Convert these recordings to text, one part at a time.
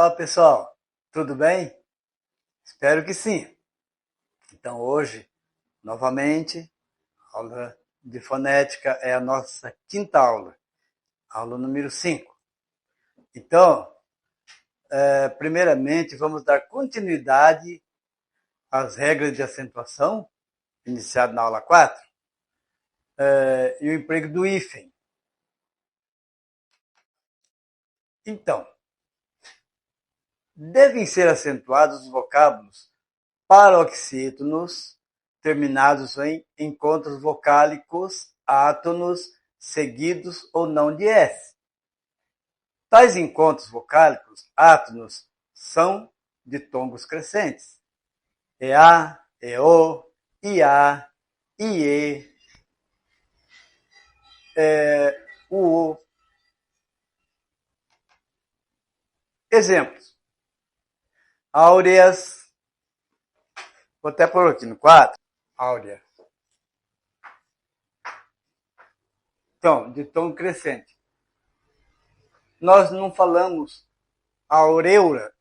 Olá, pessoal. Tudo bem? Espero que sim. Então, hoje, novamente, a aula de fonética é a nossa quinta aula número 5. Então, primeiramente, vamos dar continuidade às regras de acentuação, iniciado na aula 4, e o emprego do hífen. Então, devem ser acentuados os vocábulos paroxítonos terminados em encontros vocálicos átonos seguidos ou não de S. Tais encontros vocálicos átonos são ditongos crescentes. EA, EO, IA, IE, UO. Exemplos. Áureas. Vou até pôr aqui no quadro. Áurea. Então, ditongo crescente. Nós não falamos aureura,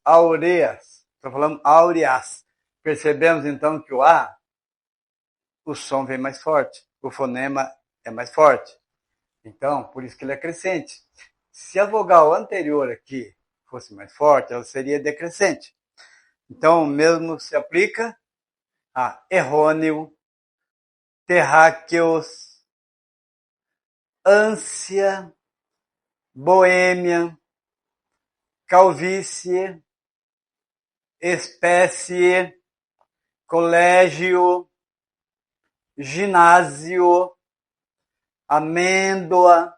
aureas. Nós falamos áureas. Percebemos então que o som vem mais forte. O fonema é mais forte. Então, por isso que ele é crescente. Se a vogal anterior aqui fosse mais forte, ela seria decrescente. Então, o mesmo se aplica a errôneo, terráqueos, ânsia, boêmia, calvície, espécie, colégio, ginásio, amêndoa,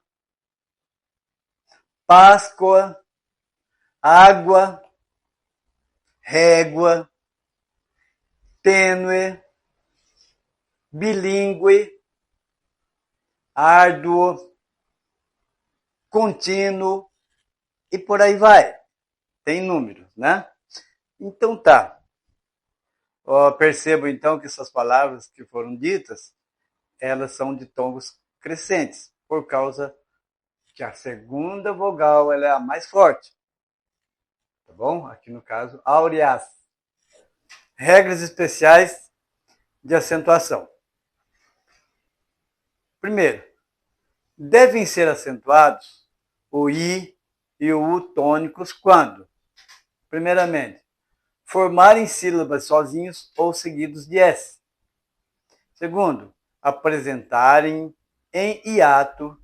Páscoa, água, régua, tênue, bilíngue, árduo, contínuo e por aí vai. Tem números, né? Então tá. Percebo então que essas palavras que foram ditas, elas são de tongos crescentes, por causa que a segunda vogal ela é a mais forte. Tá bom? Aqui no caso, áureas. Regras especiais de acentuação. Primeiro, devem ser acentuados o I e o U tônicos quando, primeiramente, formarem sílabas sozinhos ou seguidos de S. Segundo, apresentarem em hiato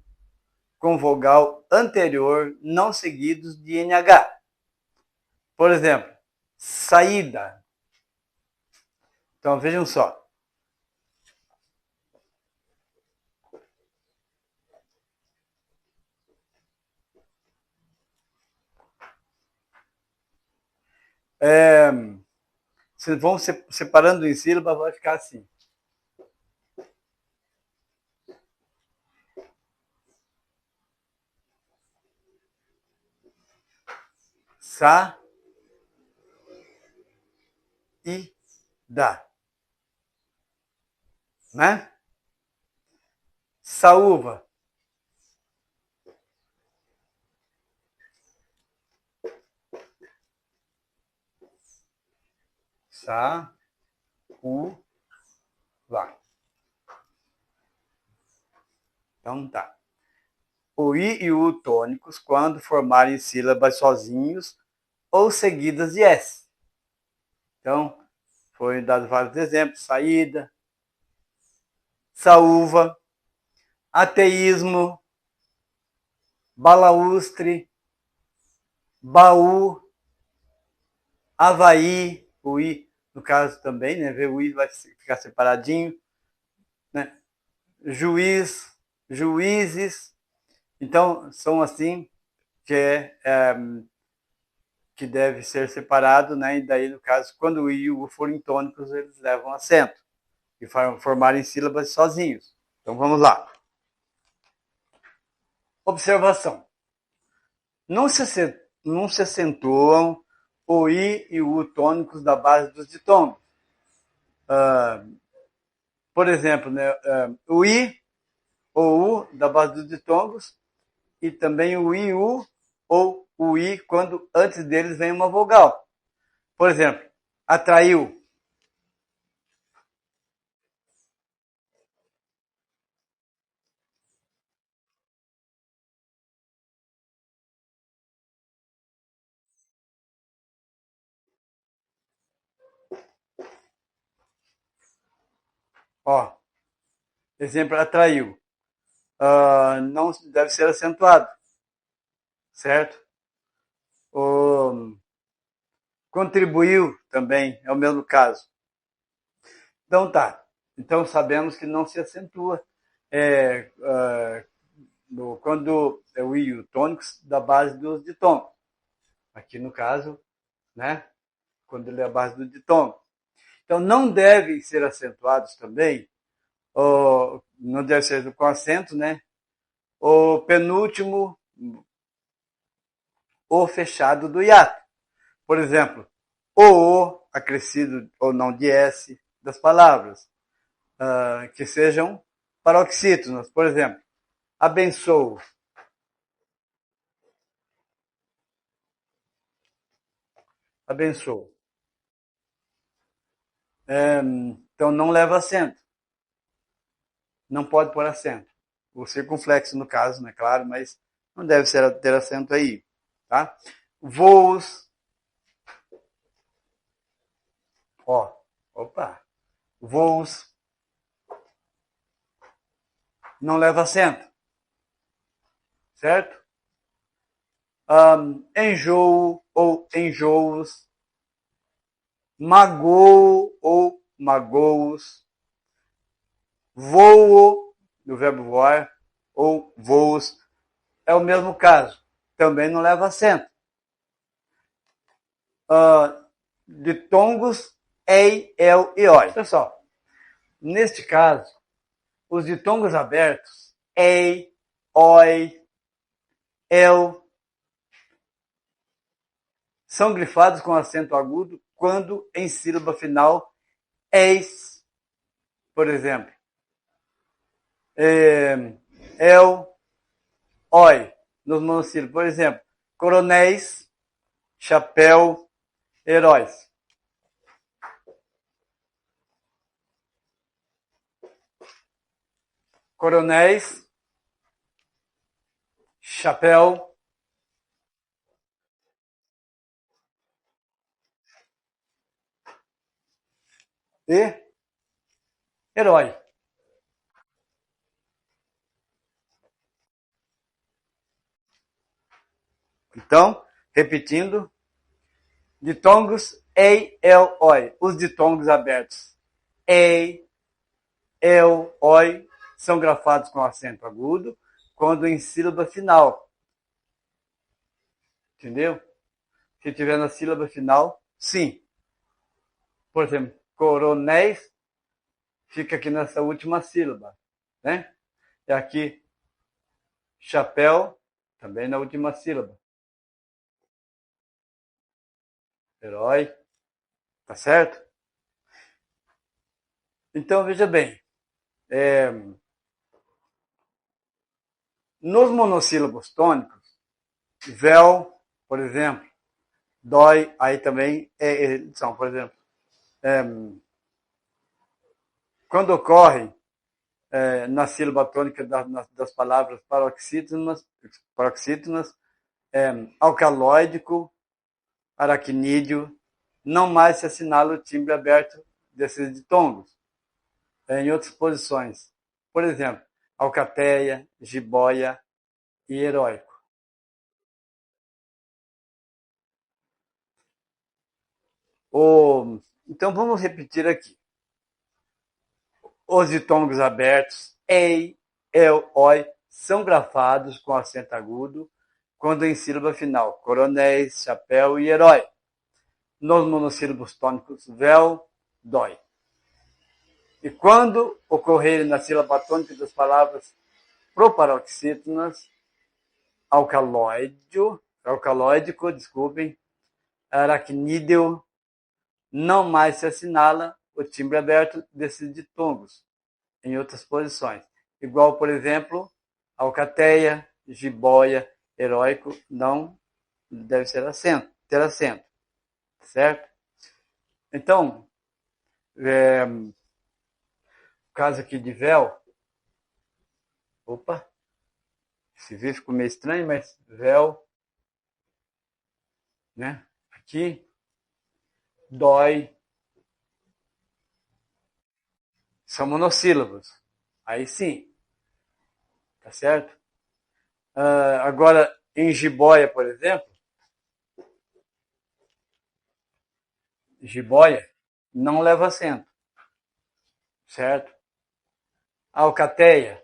com vogal anterior não seguidos de NH. Por exemplo, saída. Então, vejam só. Vocês vão separando em sílaba, vai ficar assim. Sa e da. Né? Saúva. Sa, u, va. Então tá. O I e o U tônicos quando formarem sílabas sozinhos ou seguidas de S. Então, foi dado vários exemplos. Saída, saúva, ateísmo, balaústre, baú, Havaí, o I, no caso também, né? O I vai ficar separadinho, né? Juiz, juízes. Então, são assim que deve ser separado, né? E daí, no caso, quando o I e o U forem tônicos, eles levam acento e formarem sílabas sozinhos. Então, vamos lá. Observação. Não se acentuam o I e o U tônicos da base dos ditongos. Por exemplo, né, o I ou U da base dos ditongos e também o I, U ou o I quando antes deles vem uma vogal. Por exemplo, atraiu. Ó, exemplo, atraiu. Não deve ser acentuado, certo? O, contribuiu também, é o mesmo caso. Então tá. Então sabemos que não se acentua quando é o I tônicos da base dos ditongos. Aqui no caso, né? Quando ele é a base do ditongo. Então não devem ser acentuados também, não deve ser com acento, né? O penúltimo, o fechado do hiato. Por exemplo, o acrescido ou não de S das palavras, que sejam paroxítonas. Por exemplo, abençoo. Abençoo. Então não leva acento. Não pode pôr acento. O circunflexo, no caso, né? Claro, mas não deve ter acento aí. Tá? Voos. Ó, opa. Voos. Não leva acento. Certo? Enjoo ou enjoos. Magoo ou magoos. Voo, do verbo voar, ou voos. É o mesmo caso. Também não leva acento. Ditongos, ei, el e oi. Pessoal, neste caso, os ditongos abertos, ei, oi, el, são grifados com acento agudo quando em sílaba final, eis, por exemplo. El, oi, nos monossílabos. Por exemplo, coronéis, chapéu, heróis. Coronéis, chapéu e herói. Então, repetindo, ditongos, ei, el, oi. Os ditongos abertos, ei, el, oi, são grafados com acento agudo quando em sílaba final. Entendeu? Se tiver na sílaba final, sim. Por exemplo, coronéis fica aqui nessa última sílaba, né? E aqui, chapéu, também na última sílaba. Herói, tá certo? Então, veja bem, nos monossílabos tônicos, véu, por exemplo, dói, aí também são, por exemplo, quando ocorre na sílaba tônica das palavras paroxítonas, alcalóidico, aracnídeo, não mais se assinala o timbre aberto desses ditongos, em outras posições. Por exemplo, alcateia, jiboia e heróico. Então vamos repetir aqui. Os ditongos abertos, ei, el, oi, são grafados com acento agudo quando em sílaba final, coronéis, chapéu e herói. Nos monossílabos tônicos, véu, dói. E quando ocorrerem na sílaba tônica das palavras proparoxítonas, alcalóidico, desculpem, aracnídeo, não mais se assinala o timbre aberto desses ditongos em outras posições. Igual, por exemplo, alcateia, jiboia heróico não deve ser ter acento, certo? Então, o caso aqui de véu, opa, esse V ficou meio estranho, mas véu, né? Aqui, dói, são monossílabos. Aí sim, tá certo? Agora, em jiboia, por exemplo, jiboia não leva acento, certo? Alcateia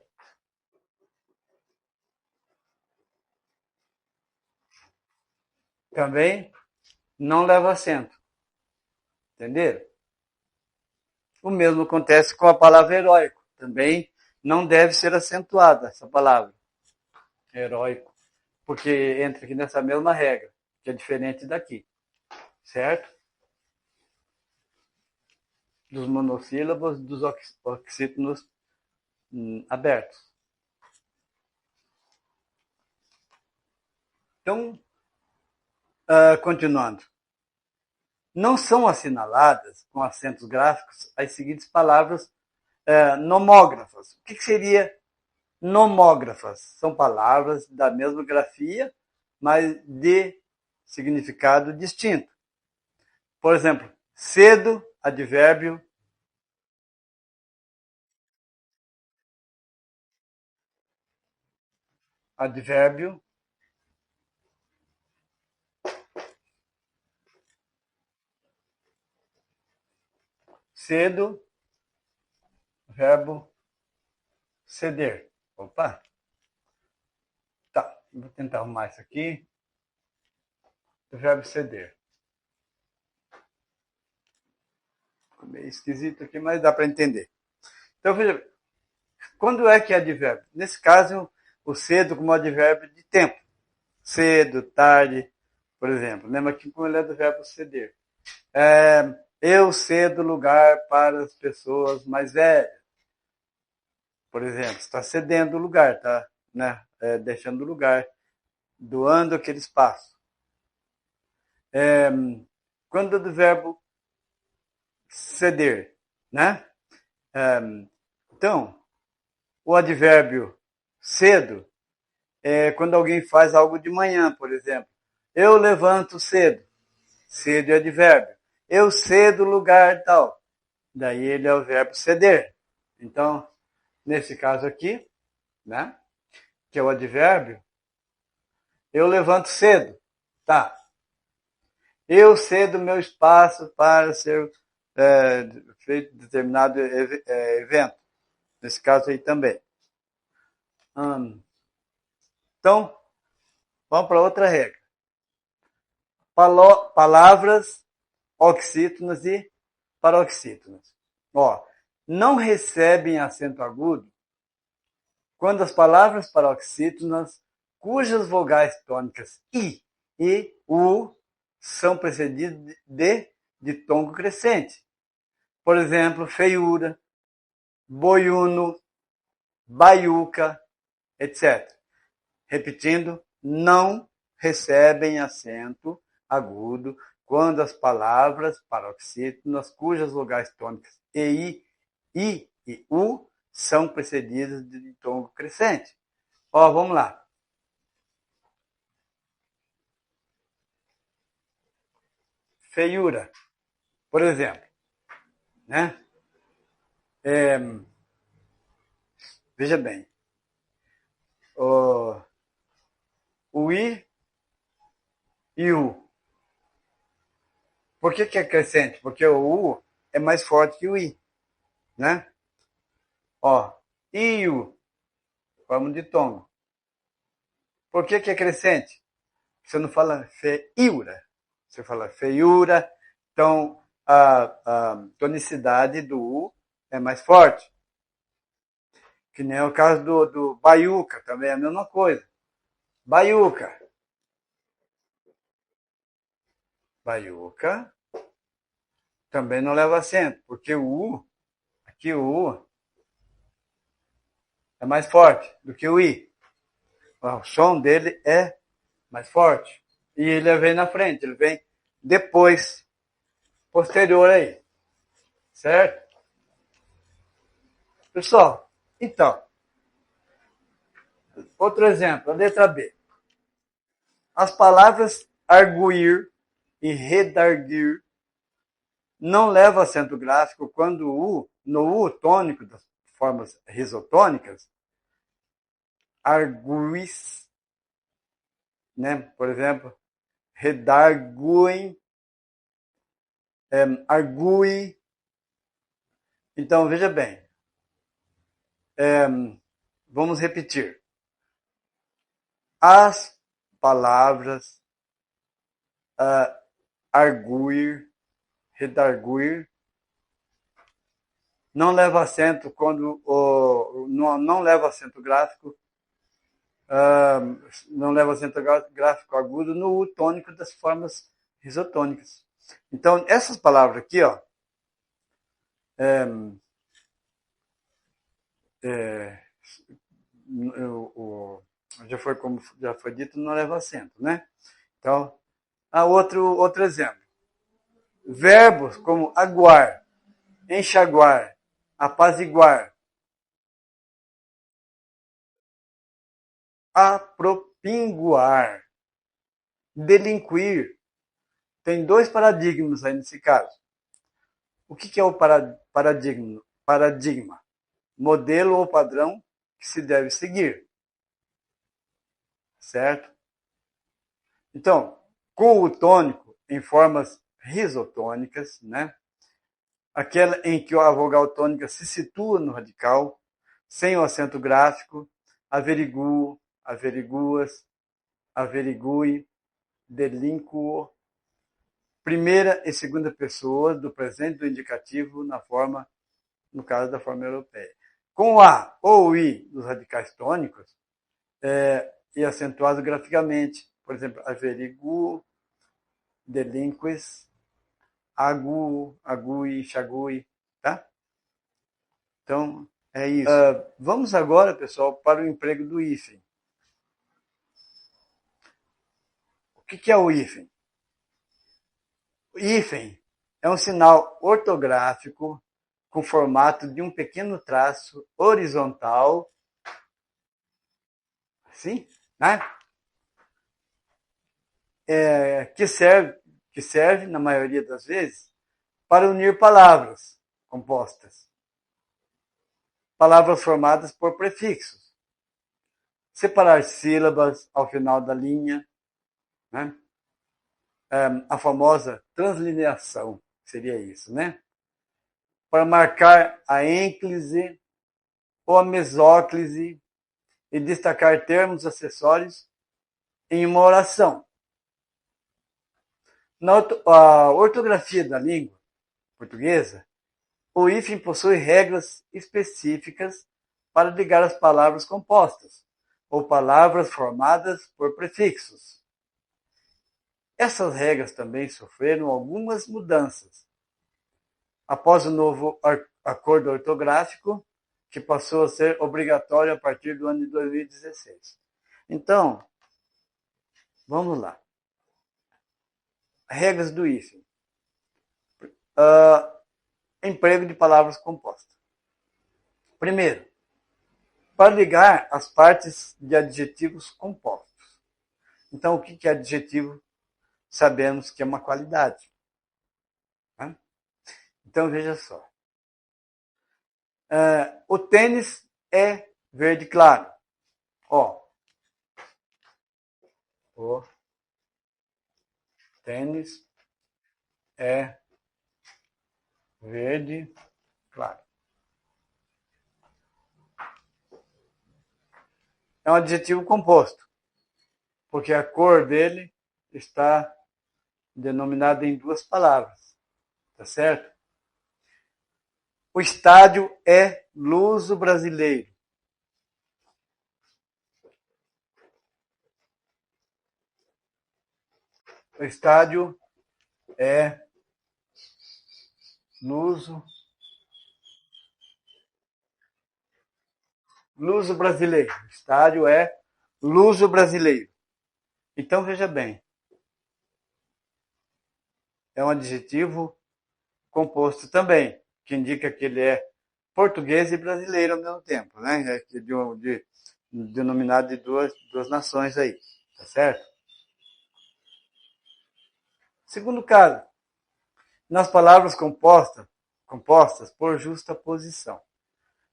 também não leva acento, entenderam? O mesmo acontece com a palavra heróico, também não deve ser acentuada essa palavra, heróico, porque entra aqui nessa mesma regra, que é diferente daqui, certo? Dos monossílabos, dos oxítonos abertos. Então, continuando. Não são assinaladas com acentos gráficos as seguintes palavras nomógrafas. O que seria nomógrafas? São palavras da mesma grafia, mas de significado distinto. Por exemplo, cedo, advérbio. Advérbio. Cedo, verbo ceder. Opa! Tá, vou tentar arrumar isso aqui. O verbo ceder. Ficou meio esquisito aqui, mas dá para entender. Então, veja, quando é que é advérbio? Nesse caso, o cedo como advérbio de tempo. Cedo, tarde, por exemplo. Lembra aqui como ele é do verbo ceder. Eu cedo lugar para as pessoas mais velhas. Por exemplo, está cedendo o lugar, está, né? Deixando o lugar, doando aquele espaço. Quando é do verbo ceder, né? Então, o advérbio cedo é quando alguém faz algo de manhã, por exemplo. Eu levanto cedo. Cedo é advérbio. Eu cedo lugar tal. Daí ele é o verbo ceder. Então, nesse caso aqui, né? Que é o advérbio, eu levanto cedo. Tá. Eu cedo meu espaço para ser feito determinado evento. Nesse caso aí também. Então, vamos para outra regra. Palavras oxítonas e paroxítonas. Ó, não recebem acento agudo quando as palavras paroxítonas, cujas vogais tônicas I e U são precedidas de tom crescente. Por exemplo, feiura, boiuno, baiuca, etc. Repetindo, não recebem acento agudo quando as palavras paroxítonas, cujas vogais tônicas I e U são precedidas de tom crescente. Ó, vamos lá. Feiura, por exemplo, né? Veja bem, o I e U. Por que é crescente? Porque o U é mais forte que o I, né? Ó, I e U, forma de tom. Por que é crescente? Você não fala feiura, você fala feiura, então a tonicidade do U é mais forte. Que nem o caso do baiuca, também é a mesma coisa. Baiuca. Baiuca também não leva acento, porque o U, aqui o U, é mais forte do que o I. O som dele é mais forte. E ele vem na frente, ele vem depois, posterior aí. Certo? Pessoal, então, outro exemplo, a letra B. As palavras arguir e redarguir não levam acento gráfico quando no U tônico das formas risotônicas, arguis, né? Por exemplo, redarguem, argui. Então, veja bem, vamos repetir. As palavras arguir, redarguir, não leva acento quando não leva acento gráfico, não leva acento gráfico agudo no U tônico das formas risotônicas. Então, essas palavras aqui, ó, já foi dito, não leva acento, né? Então, outro exemplo. Verbos como aguar, enxaguar, apaziguar, apropinguar, delinquir. Tem dois paradigmas aí nesse caso. O que é o paradigma? Paradigma. Modelo ou padrão que se deve seguir. Certo? Então, com o tônico em formas risotônicas, né? Aquela em que a vogal tônica se situa no radical, sem o acento gráfico, averiguo, averiguas, averigue, delinquo, primeira e segunda pessoa do presente do indicativo na forma, no caso da forma europeia. Com o A ou o I dos radicais tônicos, e acentuado graficamente, por exemplo, averiguo, delinques, agui, chagui, tá? Então, é isso. Vamos agora, pessoal, para o emprego do hífen. O que é o hífen? O hífen é um sinal ortográfico com formato de um pequeno traço horizontal, assim, né? Que serve, na maioria das vezes, para unir palavras compostas. Palavras formadas por prefixos. Separar sílabas ao final da linha, né? A famosa translineação, seria isso, né? Para marcar a ênclise ou a mesóclise e destacar termos acessórios em uma oração. Na ortografia da língua portuguesa, o hífen possui regras específicas para ligar as palavras compostas ou palavras formadas por prefixos. Essas regras também sofreram algumas mudanças após o novo acordo ortográfico, que passou a ser obrigatório a partir do ano de 2016. Então, vamos lá. Regras do hífen. Emprego de palavras compostas. Primeiro, para ligar as partes de adjetivos compostos. Então, o que é adjetivo? Sabemos que é uma qualidade. Né? Então, veja só. O tênis é verde claro. Ó, o tênis é verde claro. É um adjetivo composto, porque a cor dele está denominada em duas palavras, tá certo? O estádio é luso-brasileiro. O estádio é luso-brasileiro. O estádio é luso-brasileiro. Então, veja bem, é um adjetivo composto também, que indica que ele é português e brasileiro ao mesmo tempo, né? É denominado de duas nações aí, tá certo? Segundo caso, nas palavras compostas por justa posição,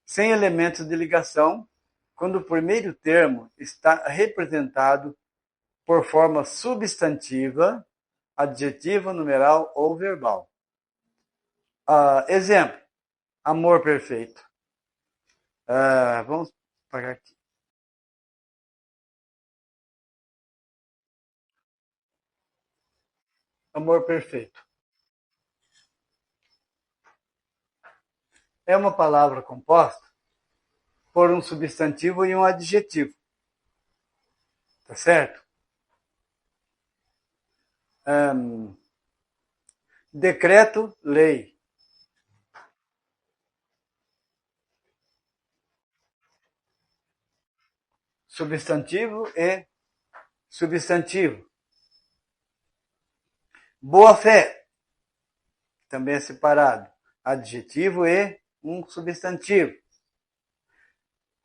sem elementos de ligação, quando o primeiro termo está representado por forma substantiva, adjetiva, numeral ou verbal. Exemplo, amor perfeito. Vamos pagar aqui. Amor perfeito. É uma palavra composta por um substantivo e um adjetivo, tá certo? Um, decreto, lei. Substantivo e substantivo. Boa fé, também é separado. Adjetivo e um substantivo.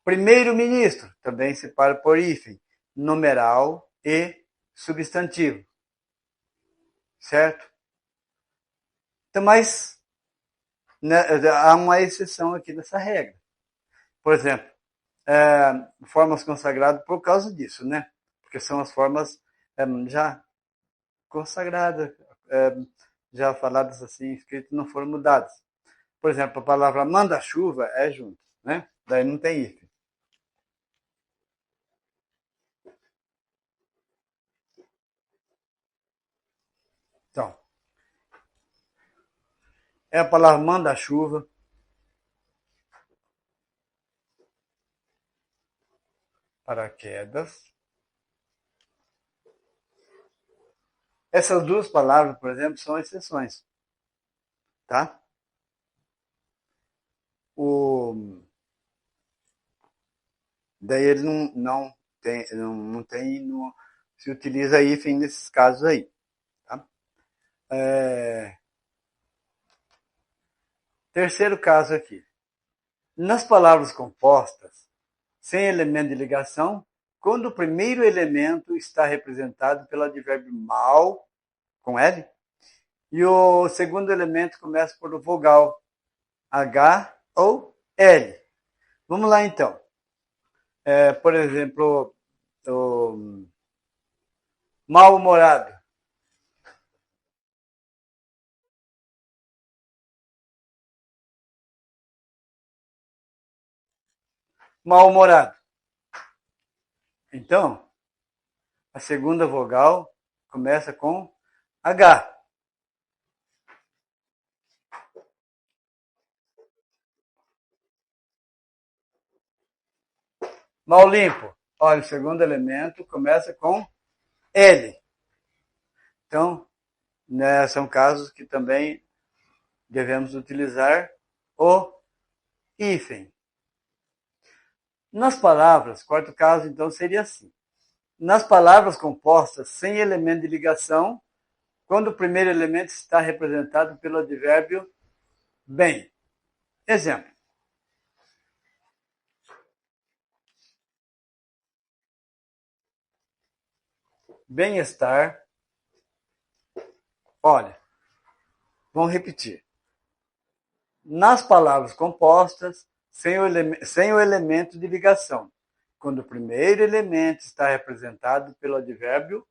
Primeiro-ministro, também separa por hífen. Numeral e substantivo. Certo? Então, mas né, há uma exceção aqui dessa regra. Por exemplo, formas consagradas por causa disso, né? Porque são as formas já consagradas, já faladas assim, escritas, não foram mudadas. Por exemplo, a palavra manda-chuva é junto, né? Daí não tem hífen. Então, é a palavra manda-chuva, paraquedas. Essas duas palavras, por exemplo, são exceções, tá? O, daí ele não tem, não tem, não se utiliza hífen nesses casos aí, tá? É, terceiro caso aqui. Nas palavras compostas, sem elemento de ligação, quando o primeiro elemento está representado pelo advérbio mal, com L, e o segundo elemento começa por vogal H ou L. Vamos lá então. Por exemplo, o mal-humorado. Mal-humorado. Então, a segunda vogal começa com H. Mal limpo. Olha, o segundo elemento começa com L. Então, né, são casos que também devemos utilizar o hífen. Nas palavras, quarto caso, então, seria assim. Nas palavras compostas sem elemento de ligação, quando o primeiro elemento está representado pelo advérbio bem. Exemplo. Bem-estar. Olha, vamos repetir. Nas palavras compostas, sem o elemento de ligação, quando o primeiro elemento está representado pelo advérbio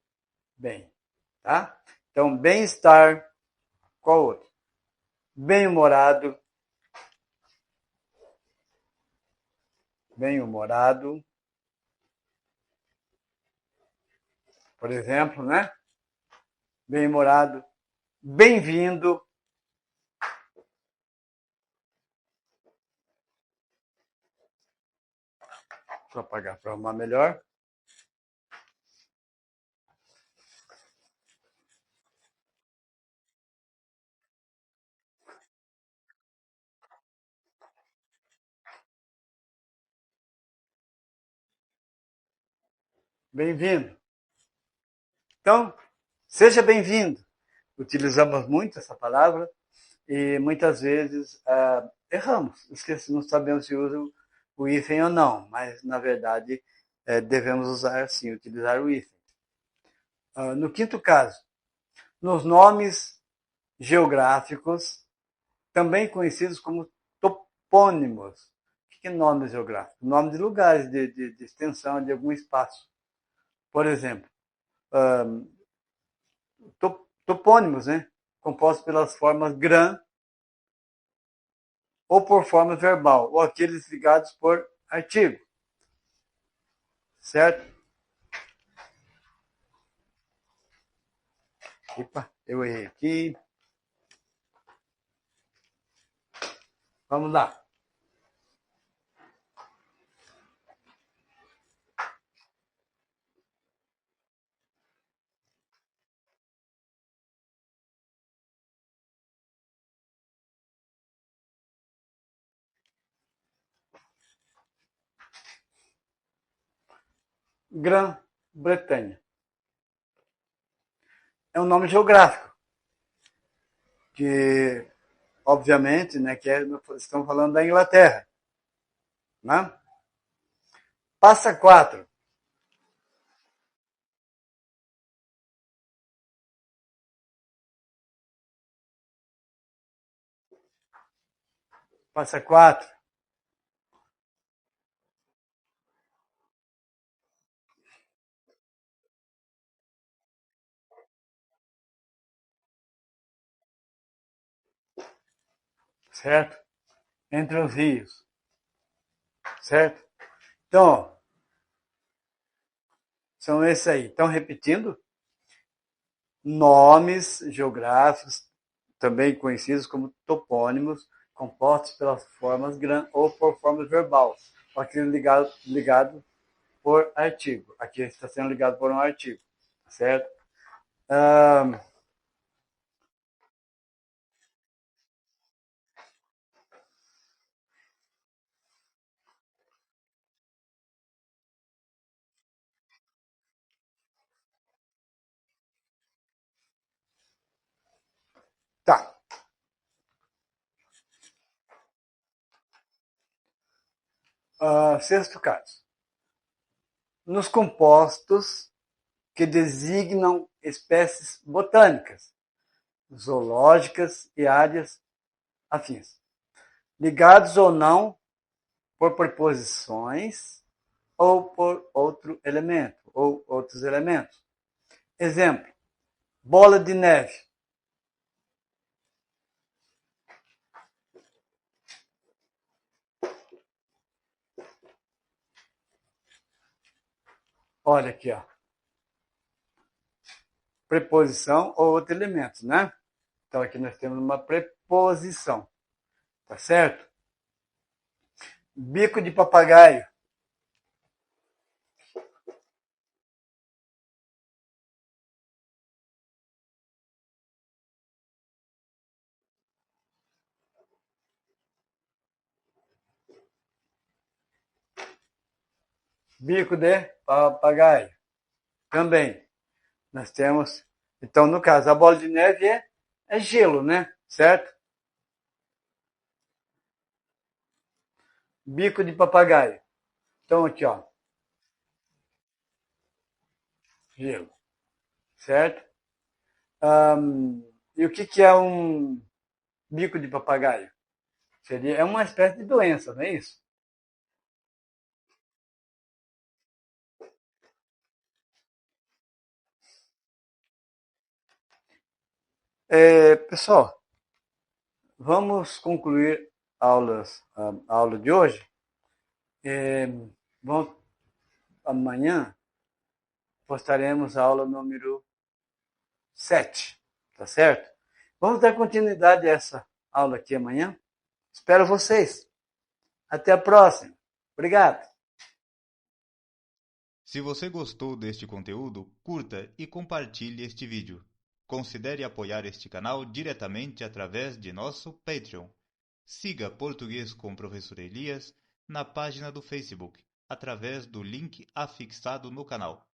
bem. Tá? Então, bem-estar, qual outro? Bem-humorado, bem-humorado, por exemplo, né? Bem-humorado, bem-vindo, deixa eu apagar para arrumar melhor. Bem-vindo. Então, seja bem-vindo. Utilizamos muito essa palavra e muitas vezes erramos, não sabemos se usa o hífen ou não, mas na verdade devemos usar sim, utilizar o hífen. No quinto caso, nos nomes geográficos, também conhecidos como topônimos. O que é nome geográfico? Nome de lugares, de extensão de algum espaço. Por exemplo, topônimos, né? Compostos pelas formas gran ou por forma verbal, ou aqueles ligados por artigo. Certo? Epa, eu errei aqui. Vamos lá. Grã-Bretanha. É um nome geográfico, que, obviamente, né, estão falando da Inglaterra. Né? Passa 4. Passa 4. Certo? Entre os rios. Certo? Então, são esses aí. Estão repetindo? Nomes geográficos, também conhecidos como topônimos, compostos pelas formas gran ou por formas verbal. Aqui ligado por artigo. Aqui está sendo ligado por um artigo. Certo? Ah, tá. Sexto caso. Nos compostos que designam espécies botânicas, zoológicas e áreas afins, ligados ou não por preposições ou por outro elemento, ou outros elementos. Exemplo, bola de neve. Olha aqui, ó. Preposição ou outro elemento, né? Então aqui nós temos uma preposição, tá certo? Bico de papagaio. Bico de papagaio. Também. Nós temos. Então, no caso, a bola de neve é gelo, né? Certo? Bico de papagaio. Então, aqui, ó. Gelo. Certo? E o que é um bico de papagaio? É uma espécie de doença, não é isso? Pessoal, vamos concluir a aula de hoje. É, vamos, amanhã postaremos a aula número 7, tá certo? Vamos dar continuidade a essa aula aqui amanhã. Espero vocês. Até a próxima. Obrigado. Se você gostou deste conteúdo, curta e compartilhe este vídeo. Considere apoiar este canal diretamente através de nosso Patreon. Siga Português com o Professor Elias na página do Facebook, através do link afixado no canal.